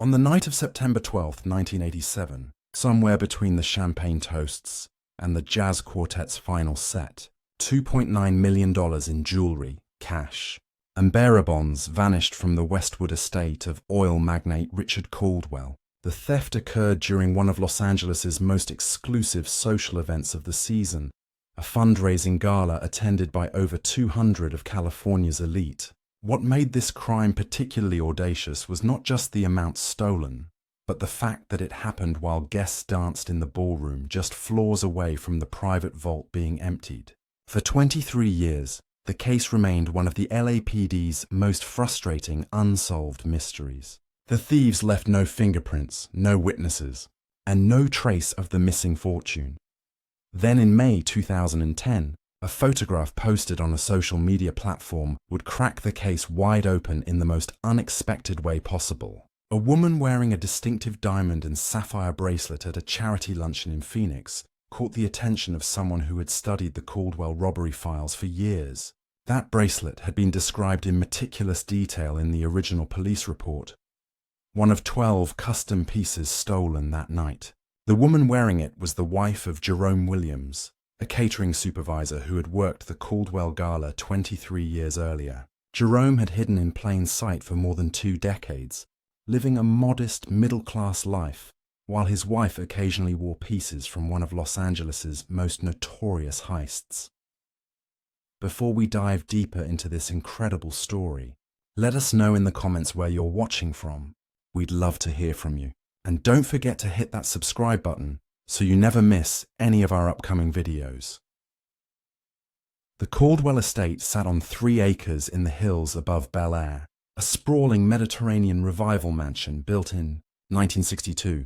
On the night of September 12, 1987, somewhere between the champagne toasts and the jazz quartet's final set, $2.9 million in jewelry, cash, and bearer bonds vanished from the Westwood estate of oil magnate Richard Caldwell. The theft occurred during one of Los Angeles's most exclusive social events of the season, a fundraising gala attended by over 200 of California's elite. What made this crime particularly audacious was not just the amount stolen, but the fact that it happened while guests danced in the ballroom just floors away from the private vault being emptied. For 23 years, the case remained one of the LAPD's most frustrating unsolved mysteries. The thieves left no fingerprints, no witnesses, and no trace of the missing fortune. Then in May 2010, a photograph posted on a social media platform would crack the case wide open in the most unexpected way possible. A woman wearing a distinctive diamond and sapphire bracelet at a charity luncheon in Phoenix caught the attention of someone who had studied the Caldwell robbery files for years. That bracelet had been described in meticulous detail in the original police report, one of 12 custom pieces stolen that night. The woman wearing it was the wife of Jerome Williams, a catering supervisor who had worked the Caldwell Gala 23 years earlier. Jerome had hidden in plain sight for more than 2 decades, living a modest middle-class life, while his wife occasionally wore pieces from one of Los Angeles's most notorious heists. Before we dive deeper into this incredible story, let us know in the comments where you're watching from. We'd love to hear from you. And don't forget to hit that subscribe button so you never miss any of our upcoming videos. The Caldwell estate sat on 3 acres in the hills above Bel Air, a sprawling Mediterranean revival mansion built in 1962.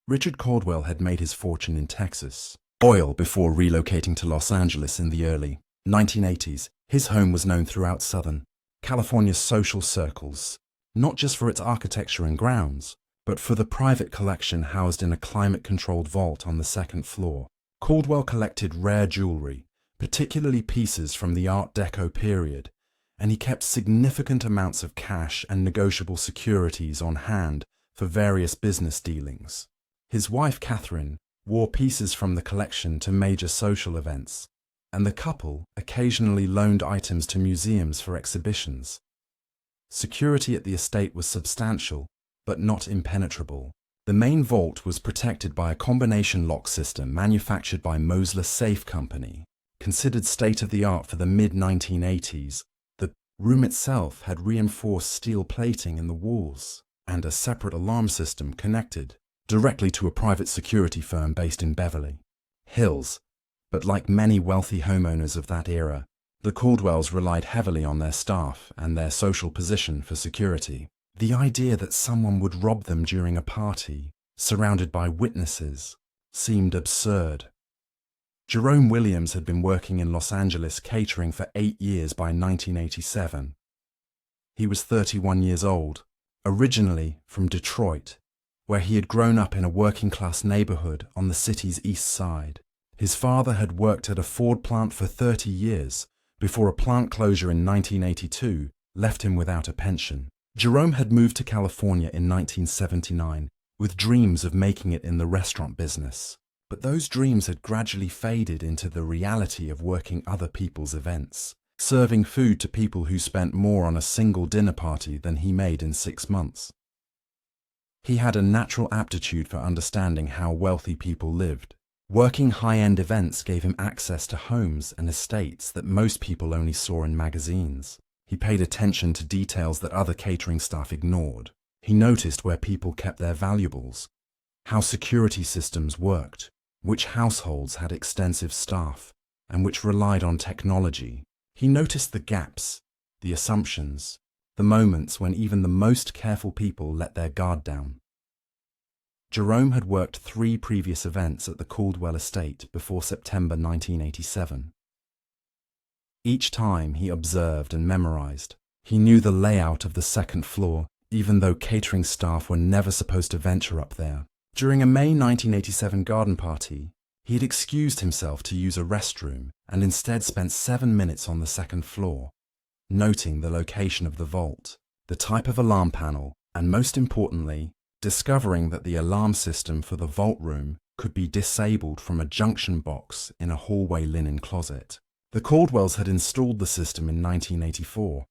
Richard Caldwell had made his fortune in Texas, oil, before relocating to Los Angeles in the early 1980s. His home was known throughout Southern California's social circles, not just for its architecture and grounds, but for the private collection housed in a climate-controlled vault on the 2nd floor. Caldwell collected rare jewelry, particularly pieces from the Art Deco period, and he kept significant amounts of cash and negotiable securities on hand for various business dealings. His wife, Catherine, wore pieces from the collection to major social events, and the couple occasionally loaned items to museums for exhibitions. Security at the estate was substantial, but not impenetrable. The main vault was protected by a combination lock system manufactured by Mosler Safe Company. Considered state-of-the-art for the mid-1980s, the room itself had reinforced steel plating in the walls and a separate alarm system connected directly to a private security firm based in Beverly Hills. But like many wealthy homeowners of that era, the Caldwells relied heavily on their staff and their social position for security. The idea that someone would rob them during a party, surrounded by witnesses, seemed absurd. Jerome Williams had been working in Los Angeles catering for 8 years by 1987. He was 31 years old, originally from Detroit, where he had grown up in a working-class neighborhood on the city's east side. His father had worked at a Ford plant for 30 years, before a plant closure in 1982 left him without a pension. Jerome had moved to California in 1979 with dreams of making it in the restaurant business, but those dreams had gradually faded into the reality of working other people's events, serving food to people who spent more on a single dinner party than he made in 6 months. He had a natural aptitude for understanding how wealthy people lived. Working high-end events gave him access to homes and estates that most people only saw in magazines. He paid attention to details that other catering staff ignored. He noticed where people kept their valuables, how security systems worked, which households had extensive staff, and which relied on technology. He noticed the gaps, the assumptions, the moments when even the most careful people let their guard down. Jerome had worked 3 previous events at the Caldwell estate before September 1987. Each time he observed and memorized. He knew the layout of the 2nd floor, even though catering staff were never supposed to venture up there. During a May 1987 garden party, he had excused himself to use a restroom and instead spent 7 minutes on the 2nd floor, noting the location of the vault, the type of alarm panel, and most importantly, discovering that the alarm system for the vault room could be disabled from a junction box in a hallway linen closet. The Caldwells had installed the system in 1984,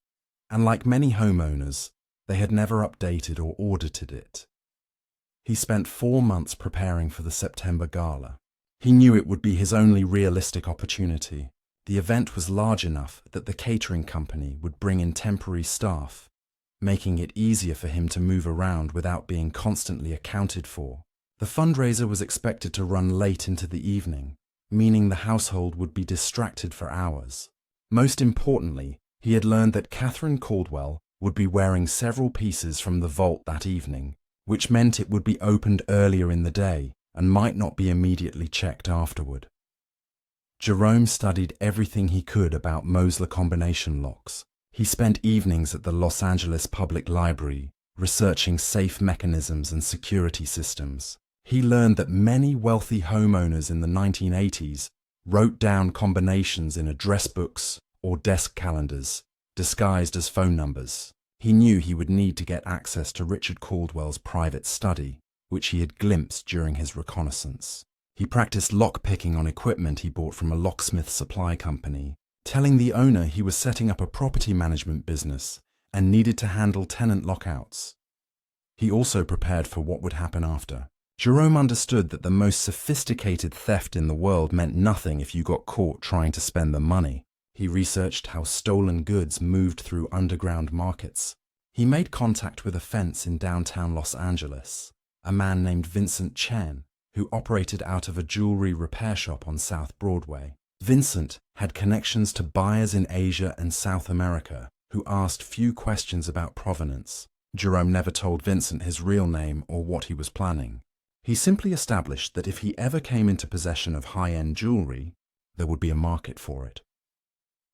and like many homeowners, they had never updated or audited it. He spent 4 months preparing for the September gala. He knew it would be his only realistic opportunity. The event was large enough that the catering company would bring in temporary staff, making it easier for him to move around without being constantly accounted for. The fundraiser was expected to run late into the evening, meaning the household would be distracted for hours. Most importantly, he had learned that Catherine Caldwell would be wearing several pieces from the vault that evening, which meant it would be opened earlier in the day and might not be immediately checked afterward. Jerome studied everything he could about Mosler combination locks. He spent evenings at the Los Angeles Public Library researching safe mechanisms and security systems. He learned that many wealthy homeowners in the 1980s wrote down combinations in address books or desk calendars, disguised as phone numbers. He knew he would need to get access to Richard Caldwell's private study, which he had glimpsed during his reconnaissance. He practiced lock-picking on equipment he bought from a locksmith supply company, telling the owner he was setting up a property management business and needed to handle tenant lockouts. He also prepared for what would happen after. Jerome understood that the most sophisticated theft in the world meant nothing if you got caught trying to spend the money. He researched how stolen goods moved through underground markets. He made contact with a fence in downtown Los Angeles, a man named Vincent Chen, who operated out of a jewelry repair shop on South Broadway. Vincent had connections to buyers in Asia and South America who asked few questions about provenance. Jerome never told Vincent his real name or what he was planning. He simply established that if he ever came into possession of high-end jewelry, there would be a market for it.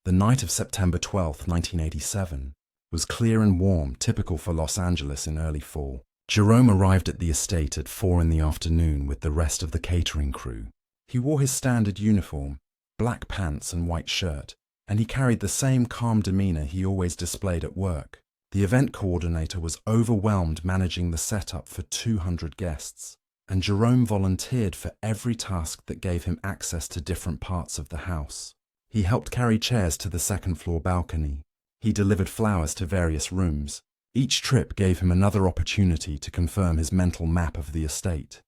The night of September 12, 1987, was clear and warm, typical for Los Angeles in early fall. Jerome arrived at the estate at 4 in the afternoon with the rest of the catering crew. He wore his standard uniform, black pants and white shirt, and he carried the same calm demeanor he always displayed at work. The event coordinator was overwhelmed managing the setup for 200 guests, and Jerome volunteered for every task that gave him access to different parts of the house. He helped carry chairs to the second-floor balcony. He delivered flowers to various rooms. Each trip gave him another opportunity to confirm his mental map of the estate.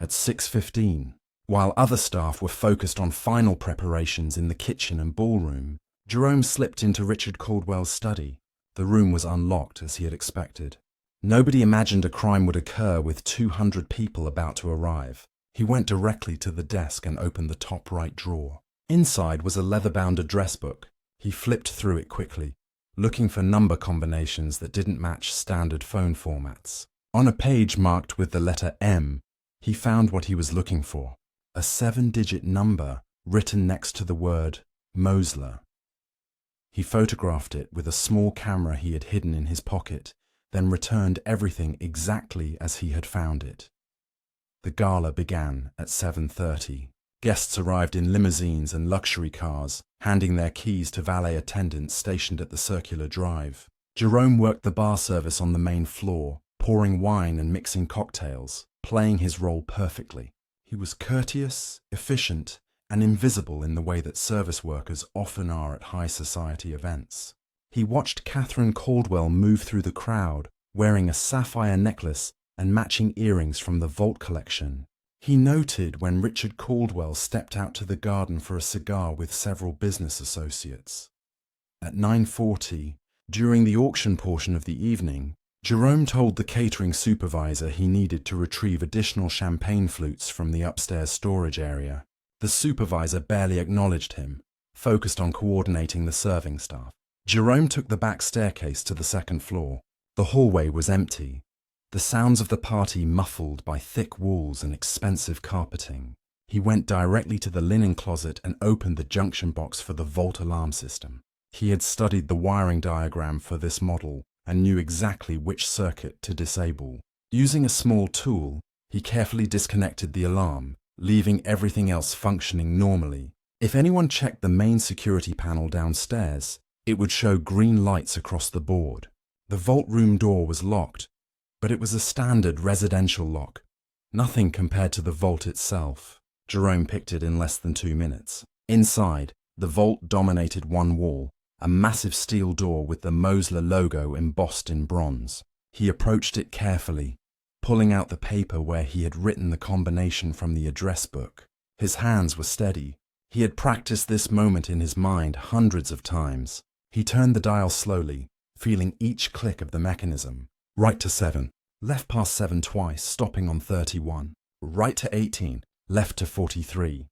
At 6:15, while other staff were focused on final preparations in the kitchen and ballroom, Jerome slipped into Richard Caldwell's study. The room was unlocked as he had expected. Nobody imagined a crime would occur with 200 people about to arrive. He went directly to the desk and opened the top right drawer. Inside was a leather-bound address book. He flipped through it quickly, looking for number combinations that didn't match standard phone formats. On a page marked with the letter M, he found what he was looking for, a 7-digit number written next to the word Mosler. He photographed it with a small camera he had hidden in his pocket, then returned everything exactly as he had found it. The gala began at 7:30. Guests arrived in limousines and luxury cars, handing their keys to valet attendants stationed at the circular drive. Jerome worked the bar service on the main floor, pouring wine and mixing cocktails, playing his role perfectly. He was courteous, efficient, and invisible in the way that service workers often are at high society events. He watched Catherine Caldwell move through the crowd, wearing a sapphire necklace and matching earrings from the vault collection. He noted when Richard Caldwell stepped out to the garden for a cigar with several business associates. At 9:40, during the auction portion of the evening, Jerome told the catering supervisor he needed to retrieve additional champagne flutes from the upstairs storage area. The supervisor barely acknowledged him, focused on coordinating the serving staff. Jerome took the back staircase to the second floor. The hallway was empty, the sounds of the party muffled by thick walls and expensive carpeting. He went directly to the linen closet and opened the junction box for the vault alarm system. He had studied the wiring diagram for this model and knew exactly which circuit to disable. Using a small tool, he carefully disconnected the alarm, leaving everything else functioning normally. If anyone checked the main security panel downstairs, it would show green lights across the board. The vault room door was locked, but it was a standard residential lock. Nothing compared to the vault itself. Jerome picked it in less than 2 minutes. Inside, the vault dominated one wall, a massive steel door with the Mosler logo embossed in bronze. He approached it carefully, pulling out the paper where he had written the combination from the address book. His hands were steady. He had practiced this moment in his mind hundreds of times. He turned the dial slowly, feeling each click of the mechanism. Right to 7, left past 7 twice, stopping on 31. Right to 18, left to 43.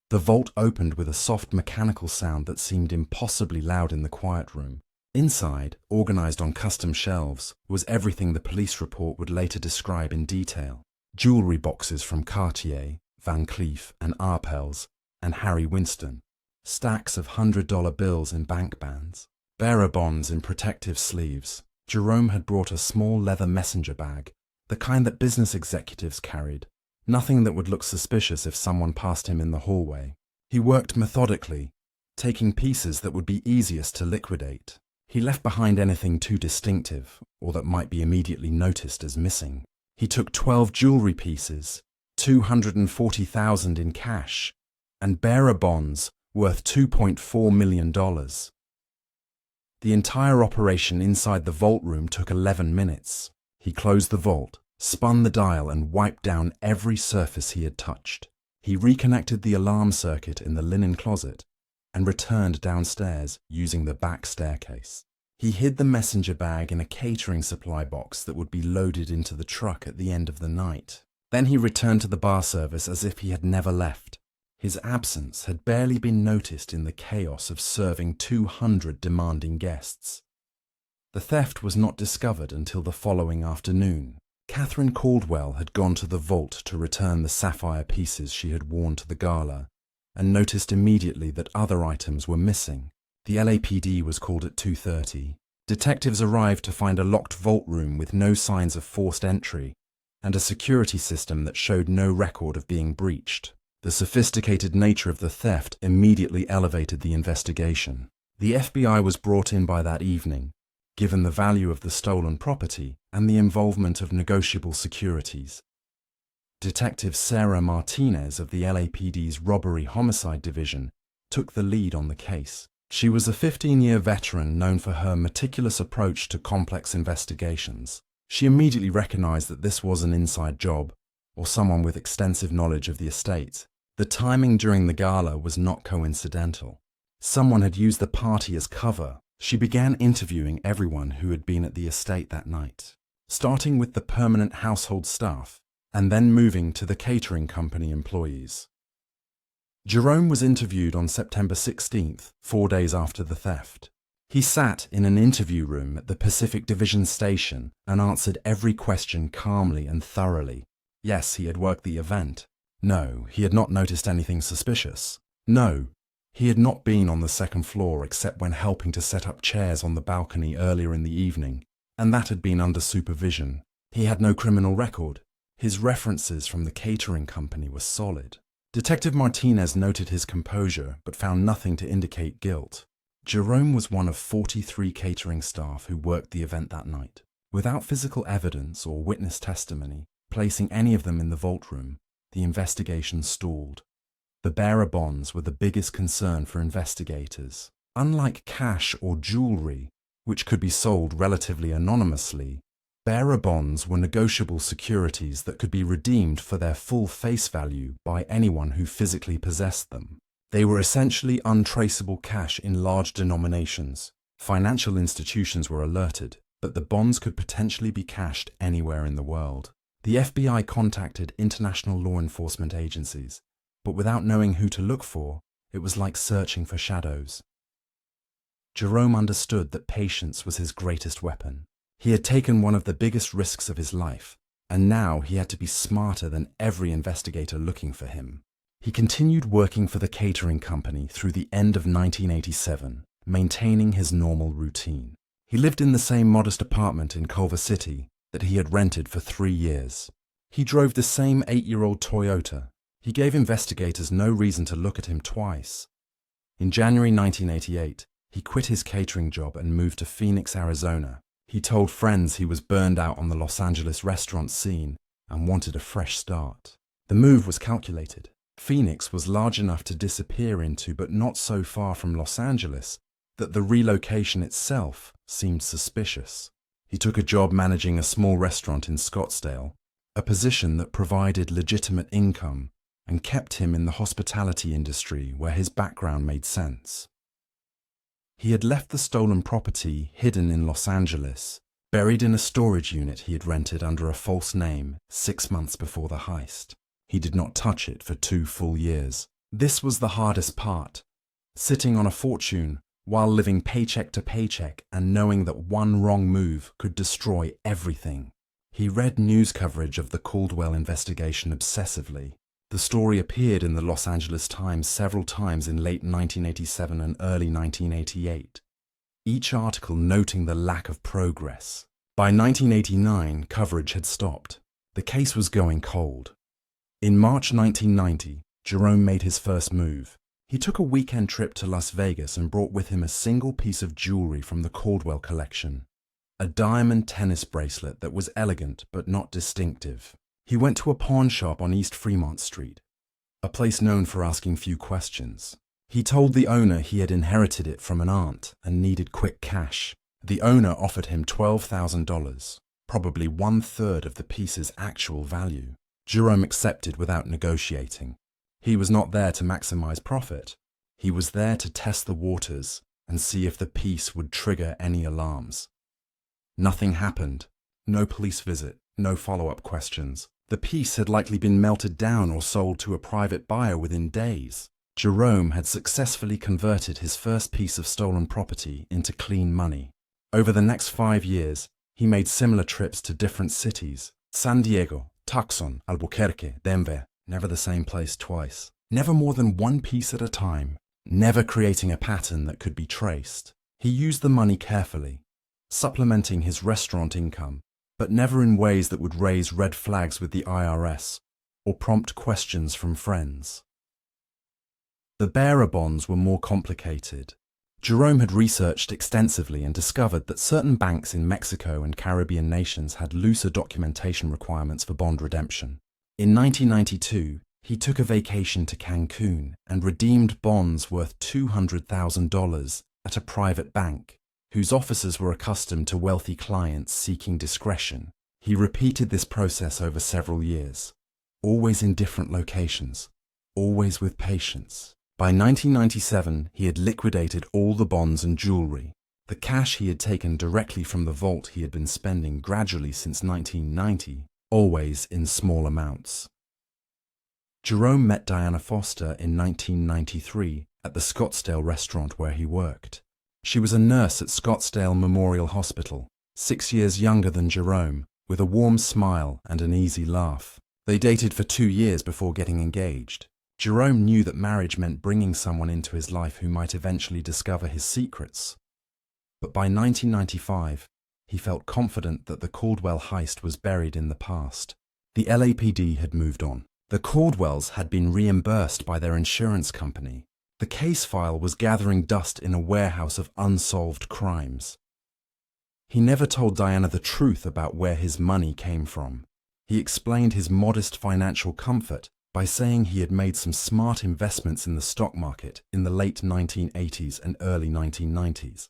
The vault opened with a soft mechanical sound that seemed impossibly loud in the quiet room. Inside, organized on custom shelves, was everything the police report would later describe in detail. Jewelry boxes from Cartier, Van Cleef and Arpels, and Harry Winston. Stacks of $100 bills in bank bands. Bearer bonds in protective sleeves. Jerome had brought a small leather messenger bag, the kind that business executives carried. Nothing that would look suspicious if someone passed him in the hallway. He worked methodically, taking pieces that would be easiest to liquidate. He left behind anything too distinctive or that might be immediately noticed as missing. He took 12 jewelry pieces, $240,000 in cash, and bearer bonds worth $2.4 million. The entire operation inside the vault room took 11 minutes. He closed the vault, spun the dial and wiped down every surface he had touched. He reconnected the alarm circuit in the linen closet and returned downstairs using the back staircase. He hid the messenger bag in a catering supply box that would be loaded into the truck at the end of the night. Then he returned to the bar service as if he had never left. His absence had barely been noticed in the chaos of serving 200 demanding guests. The theft was not discovered until the following afternoon. Catherine Caldwell had gone to the vault to return the sapphire pieces she had worn to the gala, and noticed immediately that other items were missing. The LAPD was called at 2:30. Detectives arrived to find a locked vault room with no signs of forced entry, and a security system that showed no record of being breached. The sophisticated nature of the theft immediately elevated the investigation. The FBI was brought in by that evening, given the value of the stolen property and the involvement of negotiable securities. Detective Sarah Martinez of the LAPD's Robbery Homicide Division took the lead on the case. She was a 15-year veteran known for her meticulous approach to complex investigations. She immediately recognized that this was an inside job, or someone with extensive knowledge of the estate. The timing during the gala was not coincidental. Someone had used the party as cover. She began interviewing everyone who had been at the estate that night, starting with the permanent household staff, and then moving to the catering company employees. Jerome was interviewed on September 16th, 4 days after the theft. He sat in an interview room at the Pacific Division station and answered every question calmly and thoroughly. Yes, he had worked the event. No, he had not noticed anything suspicious. No, he had not been on the second floor except when helping to set up chairs on the balcony earlier in the evening, and that had been under supervision. He had no criminal record. His references from the catering company were solid. Detective Martinez noted his composure but found nothing to indicate guilt. Jerome was one of 43 catering staff who worked the event that night. Without physical evidence or witness testimony placing any of them in the vault room, the investigation stalled. The bearer bonds were the biggest concern for investigators. Unlike cash or jewelry, which could be sold relatively anonymously, bearer bonds were negotiable securities that could be redeemed for their full face value by anyone who physically possessed them. They were essentially untraceable cash in large denominations. Financial institutions were alerted, but the bonds could potentially be cashed anywhere in the world. The FBI contacted international law enforcement agencies, but without knowing who to look for, it was like searching for shadows. Jerome understood that patience was his greatest weapon. He had taken one of the biggest risks of his life, and now he had to be smarter than every investigator looking for him. He continued working for the catering company through the end of 1987, maintaining his normal routine. He lived in the same modest apartment in Culver City that he had rented for 3 years. He drove the same 8-year-old Toyota. He gave investigators no reason to look at him twice. In January 1988, he quit his catering job and moved to Phoenix, Arizona. He told friends he was burned out on the Los Angeles restaurant scene and wanted a fresh start. The move was calculated. Phoenix was large enough to disappear into, but not so far from Los Angeles that the relocation itself seemed suspicious. He took a job managing a small restaurant in Scottsdale, a position that provided legitimate income and kept him in the hospitality industry where his background made sense. He had left the stolen property hidden in Los Angeles, buried in a storage unit he had rented under a false name 6 months before the heist. He did not touch it for 2 full years. This was the hardest part, sitting on a fortune while living paycheck to paycheck and knowing that one wrong move could destroy everything. He read news coverage of the Caldwell investigation obsessively. The story appeared in the Los Angeles Times several times in late 1987 and early 1988, each article noting the lack of progress. By 1989, coverage had stopped. The case was going cold. In March 1990, Jerome made his first move. He took a weekend trip to Las Vegas and brought with him a single piece of jewelry from the Caldwell collection, a diamond tennis bracelet that was elegant but not distinctive. He went to a pawn shop on East Fremont Street, a place known for asking few questions. He told the owner he had inherited it from an aunt and needed quick cash. The owner offered him $12,000, probably 1/3 of the piece's actual value. Jerome accepted without negotiating. He was not there to maximize profit. He was there to test the waters and see if the piece would trigger any alarms. Nothing happened. No police visit, no follow-up questions. The piece had likely been melted down or sold to a private buyer within days. Jerome had successfully converted his first piece of stolen property into clean money. Over the next 5 years, he made similar trips to different cities: San Diego, Tucson, Albuquerque, Denver, never the same place twice. Never more than one piece at a time, never creating a pattern that could be traced. He used the money carefully, supplementing his restaurant income, but never in ways that would raise red flags with the IRS or prompt questions from friends. The bearer bonds were more complicated. Jerome had researched extensively and discovered that certain banks in Mexico and Caribbean nations had looser documentation requirements for bond redemption. In 1992, he took a vacation to Cancun and redeemed bonds worth $200,000 at a private bank, whose officers were accustomed to wealthy clients seeking discretion. He repeated this process over several years, always in different locations, always with patience. By 1997, he had liquidated all the bonds and jewelry. The cash he had taken directly from the vault he had been spending gradually since 1990, always in small amounts. Jerome met Diana Foster in 1993 at the Scottsdale restaurant where he worked. She was a nurse at Scottsdale Memorial Hospital, 6 years younger than Jerome, with a warm smile and an easy laugh. They dated for 2 years before getting engaged. Jerome knew that marriage meant bringing someone into his life who might eventually discover his secrets. But by 1995, he felt confident that the Caldwell heist was buried in the past. The LAPD had moved on. The Caldwells had been reimbursed by their insurance company. The case file was gathering dust in a warehouse of unsolved crimes. He never told Diana the truth about where his money came from. He explained his modest financial comfort by saying he had made some smart investments in the stock market in the late 1980s and early 1990s.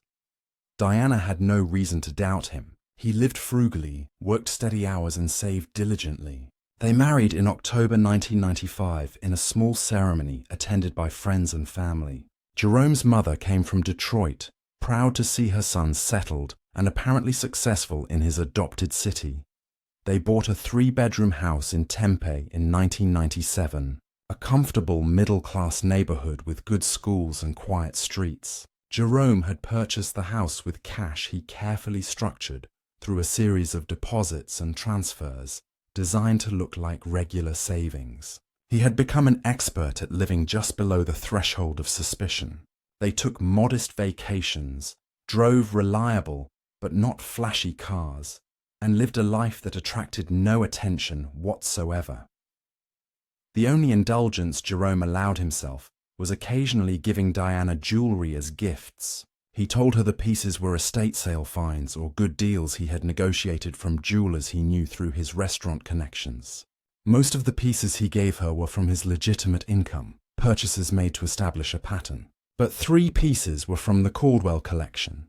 Diana had no reason to doubt him. He lived frugally, worked steady hours and saved diligently. They married in October 1995 in a small ceremony attended by friends and family. Jerome's mother came from Detroit, proud to see her son settled and apparently successful in his adopted city. They bought a 3-bedroom house in Tempe in 1997, a comfortable middle-class neighborhood with good schools and quiet streets. Jerome had purchased the house with cash he carefully structured through a series of deposits and transfers designed to look like regular savings. He had become an expert at living just below the threshold of suspicion. They took modest vacations, drove reliable but not flashy cars, and lived a life that attracted no attention whatsoever. The only indulgence Jerome allowed himself was occasionally giving Diana jewelry as gifts. He told her the pieces were estate sale finds or good deals he had negotiated from jewelers he knew through his restaurant connections. Most of the pieces he gave her were from his legitimate income, purchases made to establish a pattern. But 3 pieces were from the Caldwell collection,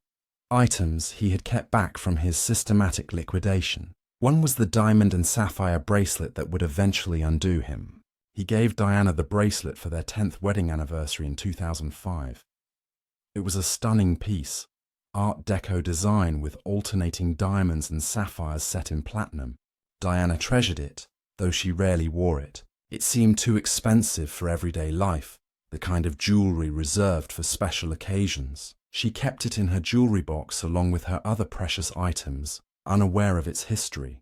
items he had kept back from his systematic liquidation. One was the diamond and sapphire bracelet that would eventually undo him. He gave Diana the bracelet for their 10th wedding anniversary in 2005. It was a stunning piece, Art Deco design with alternating diamonds and sapphires set in platinum. Diana treasured it, though she rarely wore it. It seemed too expensive for everyday life, the kind of jewelry reserved for special occasions. She kept it in her jewelry box along with her other precious items, unaware of its history.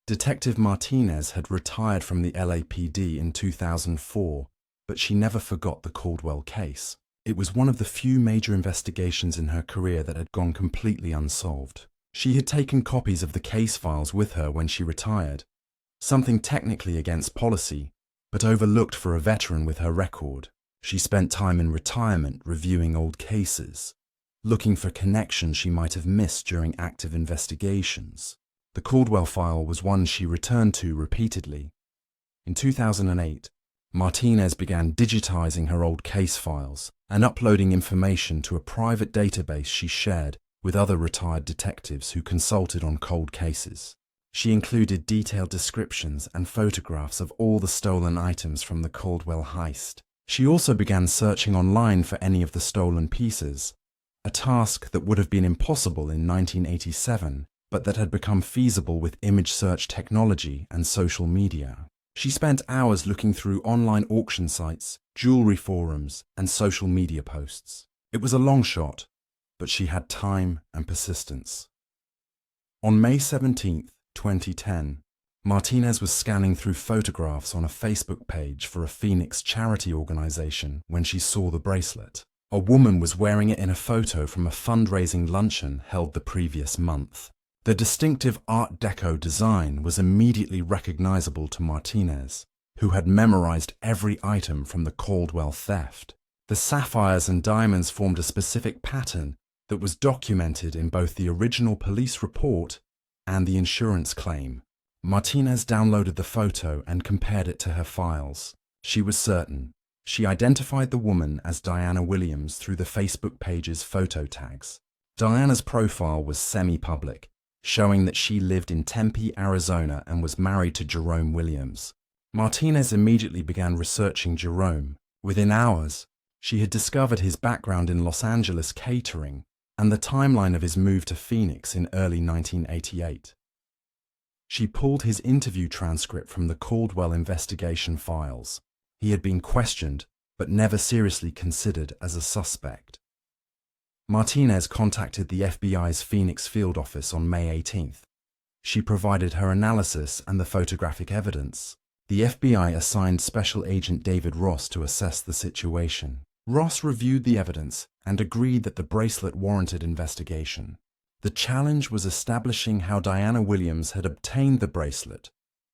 Detective Martinez had retired from the LAPD in 2004, but she never forgot the Caldwell case. It was one of the few major investigations in her career that had gone completely unsolved. She had taken copies of the case files with her when she retired, something technically against policy, but overlooked for a veteran with her record. She spent time in retirement reviewing old cases, looking for connections she might have missed during active investigations. The Caldwell file was one she returned to repeatedly. In 2008, Martinez began digitizing her old case files and uploading information to a private database she shared with other retired detectives who consulted on cold cases. She included detailed descriptions and photographs of all the stolen items from the Caldwell heist. She also began searching online for any of the stolen pieces, a task that would have been impossible in 1987, but that had become feasible with image search technology and social media. She spent hours looking through online auction sites, jewelry forums, and social media posts. It was a long shot, but she had time and persistence. On May 17, 2010, Martinez was scanning through photographs on a Facebook page for a Phoenix charity organization when she saw the bracelet. A woman was wearing it in a photo from a fundraising luncheon held the previous month. The distinctive Art Deco design was immediately recognizable to Martinez, who had memorized every item from the Caldwell theft. The sapphires and diamonds formed a specific pattern that was documented in both the original police report and the insurance claim. Martinez downloaded the photo and compared it to her files. She was certain. She identified the woman as Diana Williams through the Facebook page's photo tags. Diana's profile was semi-public, showing that she lived in Tempe, Arizona and was married to Jerome Williams. Martinez immediately began researching Jerome. Within hours, she had discovered his background in Los Angeles catering and the timeline of his move to Phoenix in early 1988. She pulled his interview transcript from the Caldwell investigation files. He had been questioned, but never seriously considered as a suspect. Martinez contacted the FBI's Phoenix field office on May 18th. She provided her analysis and the photographic evidence. The FBI assigned Special Agent David Ross to assess the situation. Ross reviewed the evidence and agreed that the bracelet warranted investigation. The challenge was establishing how Diana Williams had obtained the bracelet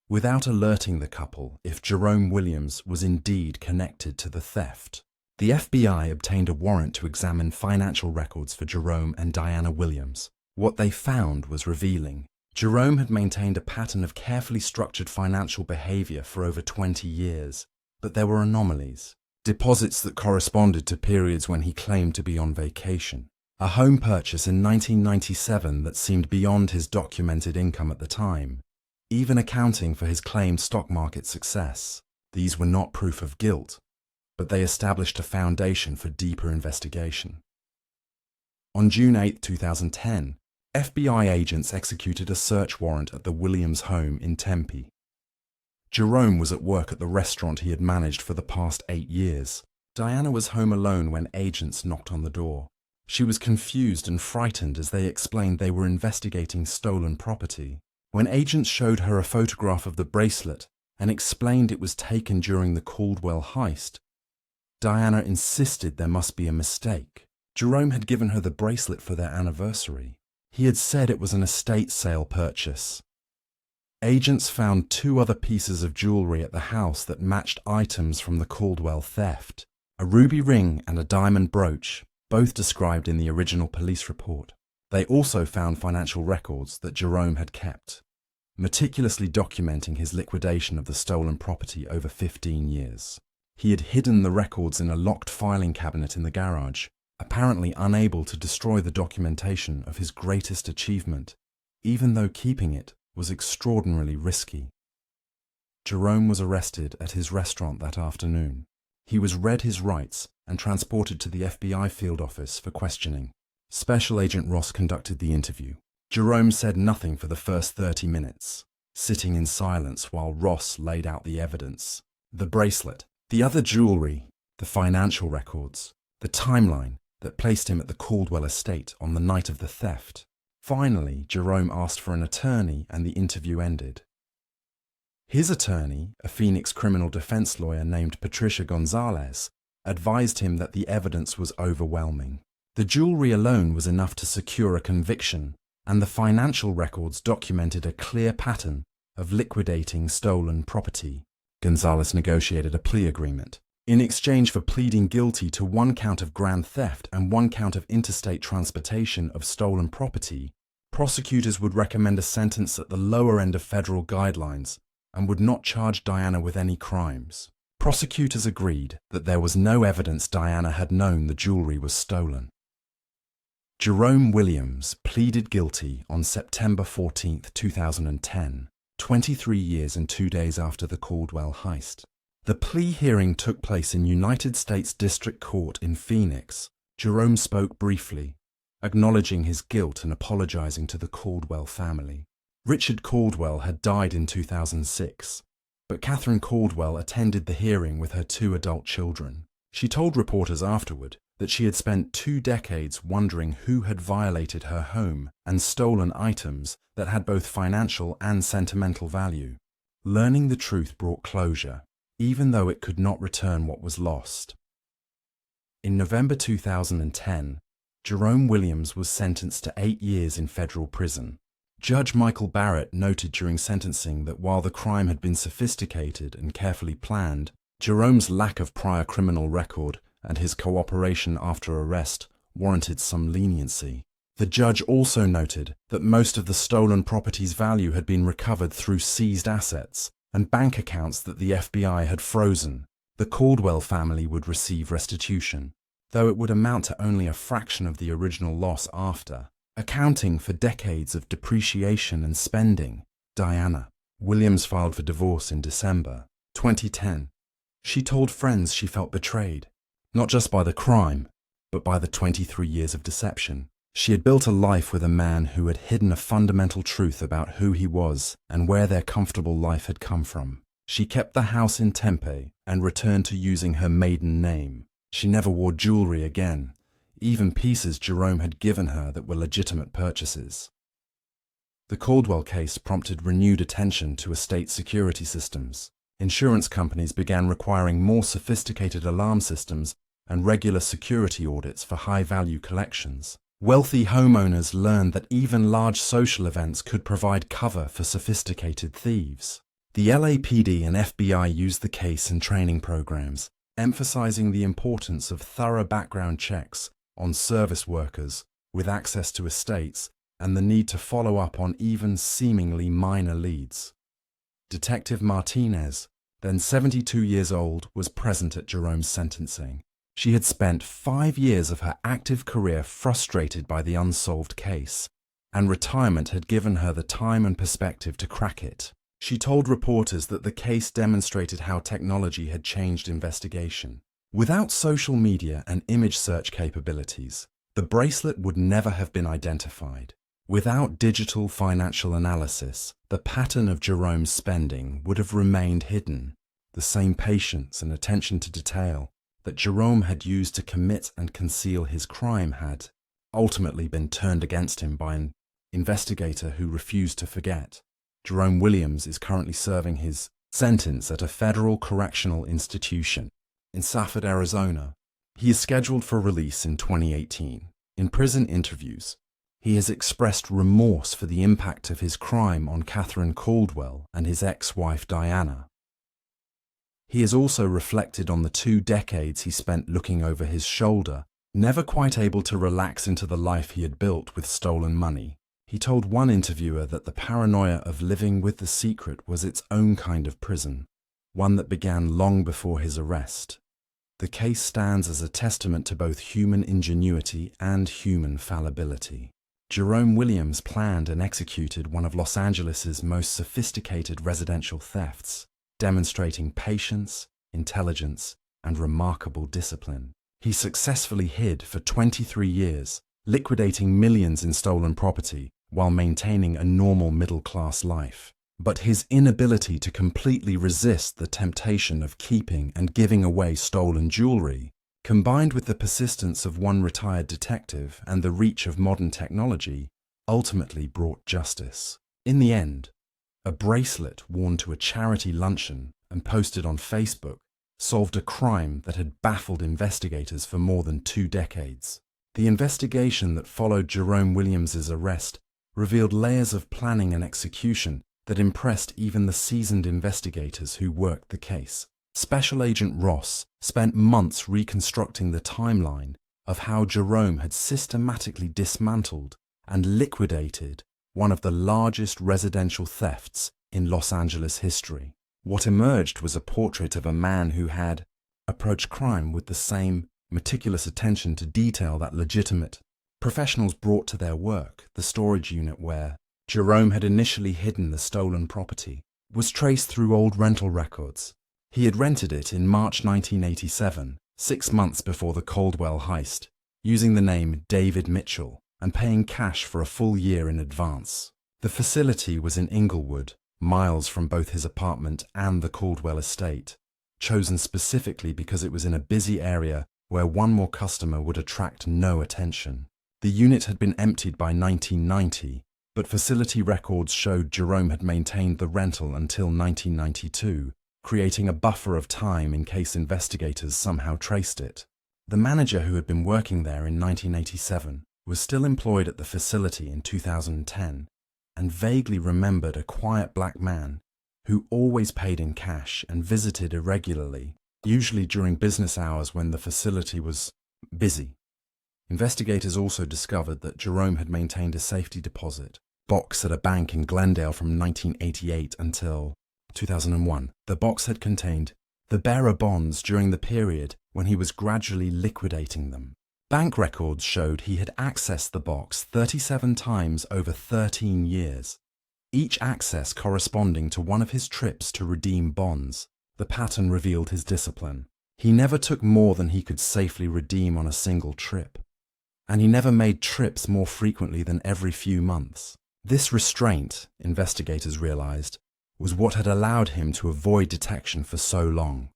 without alerting the couple if Jerome Williams was indeed connected to the theft. The FBI obtained a warrant to examine financial records for Jerome and Diana Williams. What they found was revealing. Jerome had maintained a pattern of carefully structured financial behavior for over 20 years, but there were anomalies. Deposits that corresponded to periods when he claimed to be on vacation. A home purchase in 1997 that seemed beyond his documented income at the time, even accounting for his claimed stock market success. These were not proof of guilt, but they established a foundation for deeper investigation. On June 8, 2010, FBI agents executed a search warrant at the Williams home in Tempe. Jerome was at work at the restaurant he had managed for the past 8 years. Diana was home alone when agents knocked on the door. She was confused and frightened as they explained they were investigating stolen property. When agents showed her a photograph of the bracelet and explained it was taken during the Caldwell heist, Diana insisted there must be a mistake. Jerome had given her the bracelet for their anniversary. He had said it was an estate sale purchase. Agents found 2 other pieces of jewelry at the house that matched items from the Caldwell theft, a ruby ring and a diamond brooch, both described in the original police report. They also found financial records that Jerome had kept, meticulously documenting his liquidation of the stolen property over 15 years. He had hidden the records in a locked filing cabinet in the garage, apparently unable to destroy the documentation of his greatest achievement, even though keeping it was extraordinarily risky. Jerome was arrested at his restaurant that afternoon. He was read his rights and transported to the FBI field office for questioning. Special Agent Ross conducted the interview. Jerome said nothing for the first 30 minutes, sitting in silence while Ross laid out the evidence. The bracelet, the other jewelry, the financial records, the timeline that placed him at the Caldwell estate on the night of the theft. Finally, Jerome asked for an attorney and the interview ended. His attorney, a Phoenix criminal defense lawyer named Patricia Gonzalez, advised him that the evidence was overwhelming. The jewelry alone was enough to secure a conviction, and the financial records documented a clear pattern of liquidating stolen property. Gonzalez negotiated a plea agreement. In exchange for pleading guilty to 1 count of grand theft and 1 count of interstate transportation of stolen property, prosecutors would recommend a sentence at the lower end of federal guidelines and would not charge Diana with any crimes. Prosecutors agreed that there was no evidence Diana had known the jewelry was stolen. Jerome Williams pleaded guilty on September 14, 2010, 23 years and 2 days after the Caldwell heist. The plea hearing took place in United States District Court in Phoenix. Jerome spoke briefly, acknowledging his guilt and apologizing to the Caldwell family. Richard Caldwell had died in 2006, but Catherine Caldwell attended the hearing with her 2 adult children. She told reporters afterward that she had spent 2 decades wondering who had violated her home and stolen items that had both financial and sentimental value. Learning the truth brought closure, even though it could not return what was lost. In November 2010, Jerome Williams was sentenced to 8 years in federal prison. Judge Michael Barrett noted during sentencing that while the crime had been sophisticated and carefully planned, Jerome's lack of prior criminal record and his cooperation after arrest warranted some leniency. The judge also noted that most of the stolen property's value had been recovered through seized assets and bank accounts that the FBI had frozen. The Caldwell family would receive restitution, though it would amount to only a fraction of the original loss after, accounting for decades of depreciation and spending. Diana Williams filed for divorce in December 2010. She told friends she felt betrayed, not just by the crime, but by the 23 years of deception. She had built a life with a man who had hidden a fundamental truth about who he was and where their comfortable life had come from. She kept the house in Tempe and returned to using her maiden name. She never wore jewelry again, even pieces Jerome had given her that were legitimate purchases. The Caldwell case prompted renewed attention to estate security systems. Insurance companies began requiring more sophisticated alarm systems and regular security audits for high-value collections. Wealthy homeowners learned that even large social events could provide cover for sophisticated thieves. The LAPD and FBI used the case in training programs, emphasizing the importance of thorough background checks on service workers with access to estates and the need to follow up on even seemingly minor leads. Detective Martinez, then 72 years old, was present at Jerome's sentencing. She had spent 5 years of her active career frustrated by the unsolved case, and retirement had given her the time and perspective to crack it. She told reporters that the case demonstrated how technology had changed investigation. Without social media and image search capabilities, the bracelet would never have been identified. Without digital financial analysis, the pattern of Jerome's spending would have remained hidden. The same patience and attention to detail that Jerome had used to commit and conceal his crime had ultimately been turned against him by an investigator who refused to forget. Jerome Williams is currently serving his sentence at a federal correctional institution in Safford, Arizona. He is scheduled for release in 2018. In prison interviews, he has expressed remorse for the impact of his crime on Catherine Caldwell and his ex-wife Diana. He has also reflected on the 2 decades he spent looking over his shoulder Never quite able to relax into the life he had built with stolen money, he told one interviewer that the paranoia of living with the secret was its own kind of prison, one that began long before his arrest. The case stands as a testament to both human ingenuity and human fallibility. Jerome Williams planned and executed one of Los Angeles's most sophisticated residential thefts, demonstrating patience, intelligence, and remarkable discipline. He successfully hid for 23 years, liquidating millions in stolen property while maintaining a normal middle-class life. But his inability to completely resist the temptation of keeping and giving away stolen jewelry, combined with the persistence of one retired detective and the reach of modern technology, ultimately brought justice. In the end, a bracelet worn to a charity luncheon and posted on Facebook solved a crime that had baffled investigators for more than 2 decades. The investigation that followed Jerome Williams's arrest revealed layers of planning and execution that impressed even the seasoned investigators who worked the case. Special Agent Ross spent months reconstructing the timeline of how Jerome had systematically dismantled and liquidated one of the largest residential thefts in Los Angeles history. What emerged was a portrait of a man who had approached crime with the same meticulous attention to detail that legitimate professionals brought to their work. The storage unit where Jerome had initially hidden the stolen property was traced through old rental records. He had rented it in March 1987, 6 months before the Caldwell heist, using the name David Mitchell and paying cash for a full year in advance. The facility was in Inglewood, miles from both his apartment and the Caldwell estate, chosen specifically because it was in a busy area where one more customer would attract no attention. The unit had been emptied by 1990, but facility records showed Jerome had maintained the rental until 1992, creating a buffer of time in case investigators somehow traced it. The manager who had been working there in 1987 was still employed at the facility in 2010 and vaguely remembered a quiet black man who always paid in cash and visited irregularly, usually during business hours when the facility was busy. Investigators also discovered that Jerome had maintained a safety deposit box at a bank in Glendale from 1988 until 2001. The box had contained the bearer bonds during the period when he was gradually liquidating them. Bank records showed he had accessed the box 37 times over 13 years, each access corresponding to one of his trips to redeem bonds. The pattern revealed his discipline. He never took more than he could safely redeem on a single trip, and he never made trips more frequently than every few months. This restraint, investigators realized, was what had allowed him to avoid detection for so long.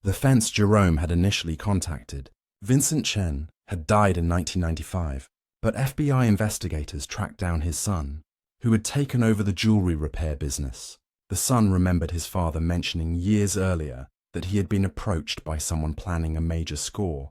The fence Jerome had initially contacted, Vincent Chen, had died in 1995, but FBI investigators tracked down his son, who had taken over the jewelry repair business. The son remembered his father mentioning years earlier that he had been approached by someone planning a major score,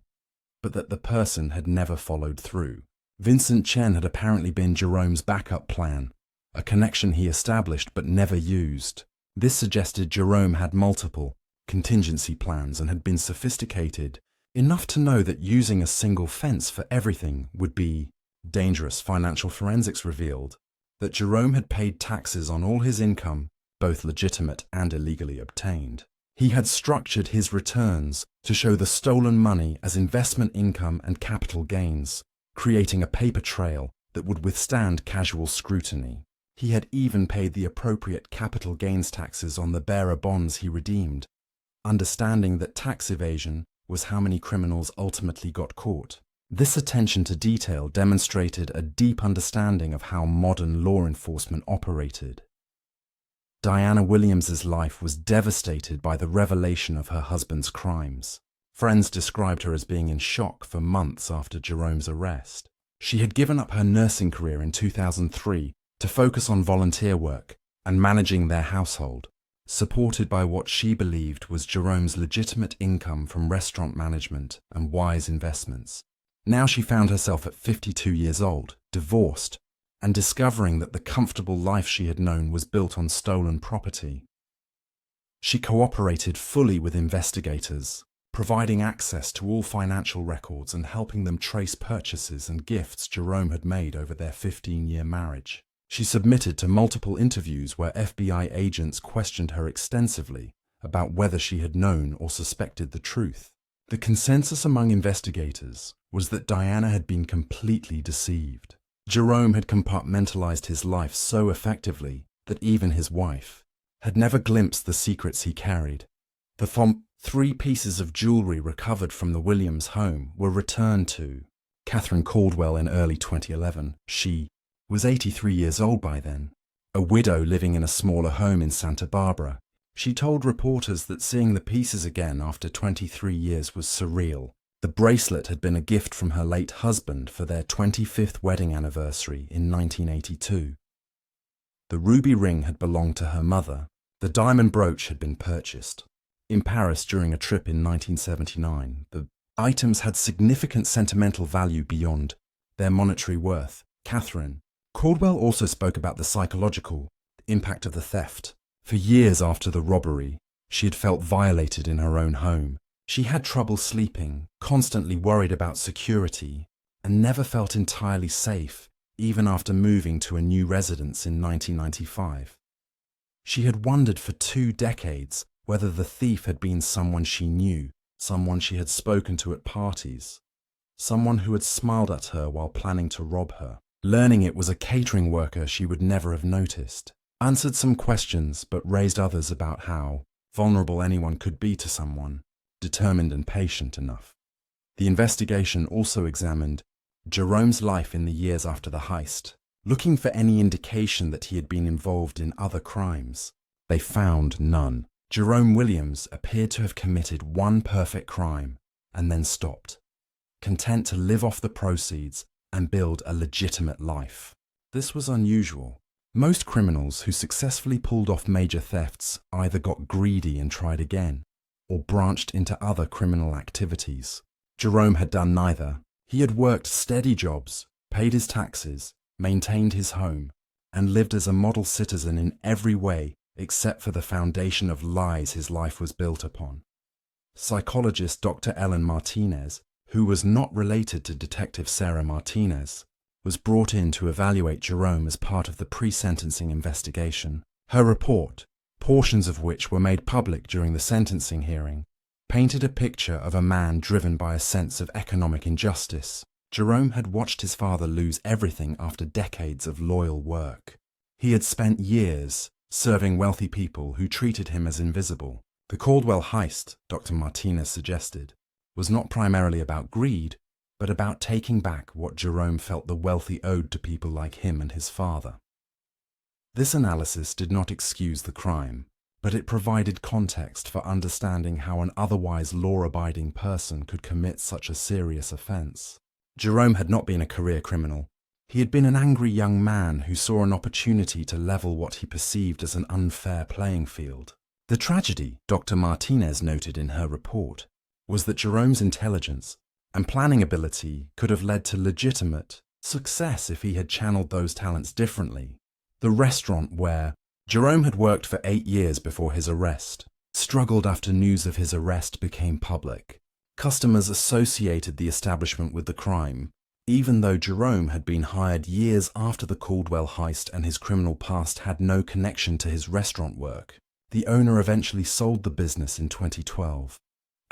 but that the person had never followed through. Vincent Chen had apparently been Jerome's backup plan, a connection he established but never used. This suggested Jerome had multiple contingency plans and had been sophisticated enough to know that using a single fence for everything would be dangerous. Financial forensics revealed that Jerome had paid taxes on all his income, both legitimate and illegally obtained. He had structured his returns to show the stolen money as investment income and capital gains, creating a paper trail that would withstand casual scrutiny. He had even paid the appropriate capital gains taxes on the bearer bonds he redeemed, understanding that tax evasion was how many criminals ultimately got caught. This attention to detail demonstrated a deep understanding of how modern law enforcement operated. Diana Williams's life was devastated by the revelation of her husband's crimes. Friends described her as being in shock for months after Jerome's arrest. She had given up her nursing career in 2003 to focus on volunteer work and managing their household, supported by what she believed was Jerome's legitimate income from restaurant management and wise investments. Now she found herself at 52 years old, divorced, and discovering that the comfortable life she had known was built on stolen property. She cooperated fully with investigators, providing access to all financial records and helping them trace purchases and gifts Jerome had made over their 15-year marriage. She submitted to multiple interviews where FBI agents questioned her extensively about whether she had known or suspected the truth. The consensus among investigators was that Diana had been completely deceived. Jerome had compartmentalized his life so effectively that even his wife had never glimpsed the secrets he carried. The 3 pieces of jewelry recovered from the Williams home were returned to Catherine Caldwell in early 2011. She was 83 years old by then, a widow living in a smaller home in Santa Barbara. She told reporters that seeing the pieces again after 23 years was surreal. The bracelet had been a gift from her late husband for their 25th wedding anniversary in 1982. The ruby ring had belonged to her mother. The diamond brooch had been purchased in Paris during a trip in 1979. The items had significant sentimental value beyond their monetary worth. Catherine Caldwell also spoke about the psychological impact of the theft. For years after the robbery, she had felt violated in her own home. She had trouble sleeping, constantly worried about security, and never felt entirely safe, even after moving to a new residence in 1995. She had wondered for 2 decades whether the thief had been someone she knew, someone she had spoken to at parties, someone who had smiled at her while planning to rob her. Learning it was a catering worker she would never have noticed. Answered some questions but raised others about how vulnerable anyone could be to someone determined and patient enough. The investigation also examined Jerome's life in the years after the heist, looking for any indication that he had been involved in other crimes. They found none. Jerome Williams appeared to have committed one perfect crime and then stopped, content to live off the proceeds and build a legitimate life. This was unusual. Most criminals who successfully pulled off major thefts either got greedy and tried again, or branched into other criminal activities. Jerome had done neither. He had worked steady jobs, paid his taxes, maintained his home, and lived as a model citizen in every way except for the foundation of lies his life was built upon. Psychologist Dr. Ellen Martinez, who was not related to Detective Sarah Martinez, was brought in to evaluate Jerome as part of the pre-sentencing investigation. Her report, portions of which were made public during the sentencing hearing, painted a picture of a man driven by a sense of economic injustice. Jerome had watched his father lose everything after decades of loyal work. He had spent years serving wealthy people who treated him as invisible. The Caldwell heist, Dr. Martinez suggested, was not primarily about greed, but about taking back what Jerome felt the wealthy owed to people like him and his father. This analysis did not excuse the crime, but it provided context for understanding how an otherwise law-abiding person could commit such a serious offense. Jerome had not been a career criminal. He had been an angry young man who saw an opportunity to level what he perceived as an unfair playing field. The tragedy, Dr. Martinez noted in her report, was that Jerome's intelligence and planning ability could have led to legitimate success if he had channeled those talents differently. The restaurant where Jerome had worked for 8 years before his arrest struggled after news of his arrest became public. Customers associated the establishment with the crime, even though Jerome had been hired years after the Caldwell heist and his criminal past had no connection to his restaurant work. The owner eventually sold the business in 2012,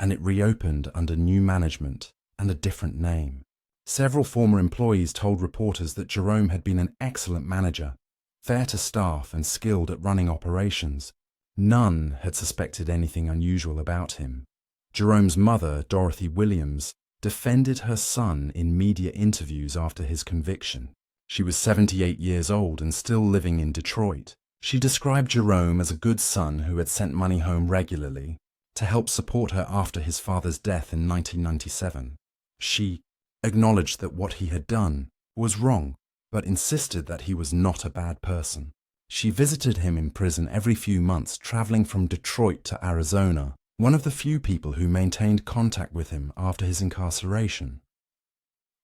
and it reopened under new management and a different name. Several former employees told reporters that Jerome had been an excellent manager, fair to staff and skilled at running operations. None had suspected anything unusual about him. Jerome's mother, Dorothy Williams, defended her son in media interviews after his conviction. She was 78 years old and still living in Detroit. She described Jerome as a good son who had sent money home regularly to help support her after his father's death in 1997. She acknowledged that what he had done was wrong, but insisted that he was not a bad person. She visited him in prison every few months, traveling from Detroit to Arizona, one of the few people who maintained contact with him after his incarceration.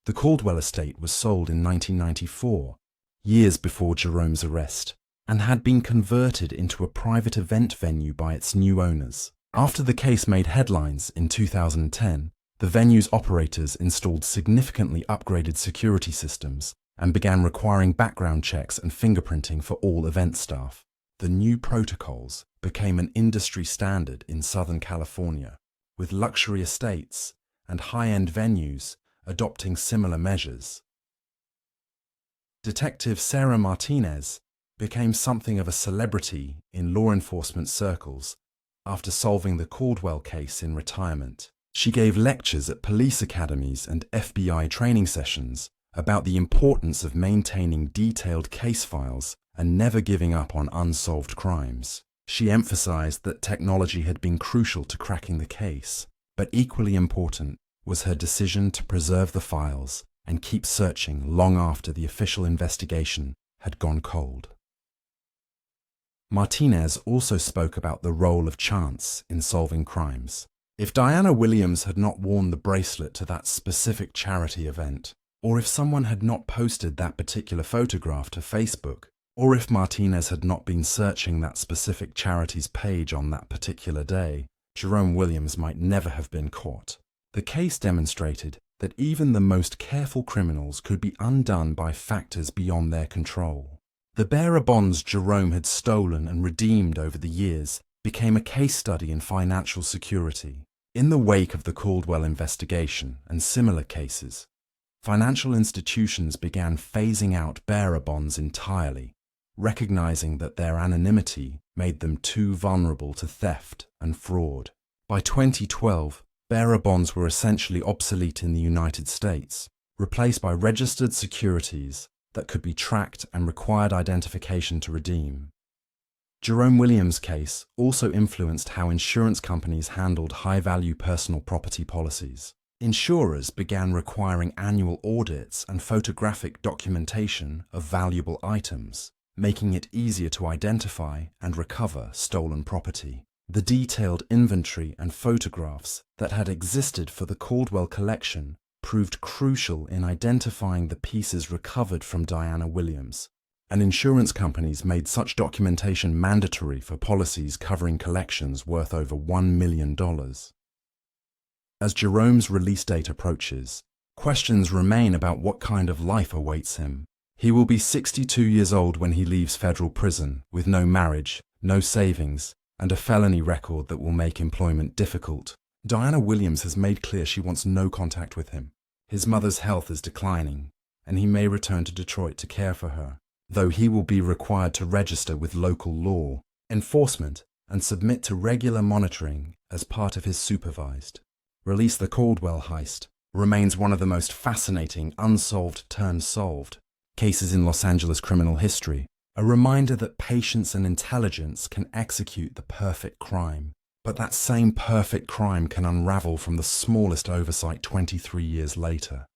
The Caldwell estate was sold in 1994, years before Jerome's arrest, and had been converted into a private event venue by its new owners. After the case made headlines in 2010, the venue's operators installed significantly upgraded security systems and began requiring background checks and fingerprinting for all event staff. The new protocols became an industry standard in Southern California, with luxury estates and high-end venues adopting similar measures. Detective Sarah Martinez became something of a celebrity in law enforcement circles after solving the Caldwell case in retirement. She gave lectures at police academies and FBI training sessions about the importance of maintaining detailed case files and never giving up on unsolved crimes. She emphasized that technology had been crucial to cracking the case, but equally important was her decision to preserve the files and keep searching long after the official investigation had gone cold. Martinez also spoke about the role of chance in solving crimes. If Diana Williams had not worn the bracelet to that specific charity event, or if someone had not posted that particular photograph to Facebook, or if Martinez had not been searching that specific charity's page on that particular day, Jerome Williams might never have been caught. The case demonstrated that even the most careful criminals could be undone by factors beyond their control. The bearer bonds Jerome had stolen and redeemed over the years became a case study in financial security. In the wake of the Caldwell investigation and similar cases, financial institutions began phasing out bearer bonds entirely, recognizing that their anonymity made them too vulnerable to theft and fraud. By 2012, bearer bonds were essentially obsolete in the United States, replaced by registered securities that could be tracked and required identification to redeem. Jerome Williams' case also influenced how insurance companies handled high-value personal property policies. Insurers began requiring annual audits and photographic documentation of valuable items, making it easier to identify and recover stolen property. The detailed inventory and photographs that had existed for the Caldwell collection proved crucial in identifying the pieces recovered from Diana Williams, and insurance companies made such documentation mandatory for policies covering collections worth over $1 million. As Jerome's release date approaches, questions remain about what kind of life awaits him. He will be 62 years old when he leaves federal prison, with no marriage, no savings, and a felony record that will make employment difficult. Diana Williams has made clear she wants no contact with him. His mother's health is declining, and he may return to Detroit to care for her, though he will be required to register with local law enforcement and submit to regular monitoring as part of his supervised release. The Caldwell heist remains one of the most fascinating unsolved-solved cases in Los Angeles criminal history, a reminder that patience and intelligence can execute the perfect crime, but that same perfect crime can unravel from the smallest oversight 23 years later.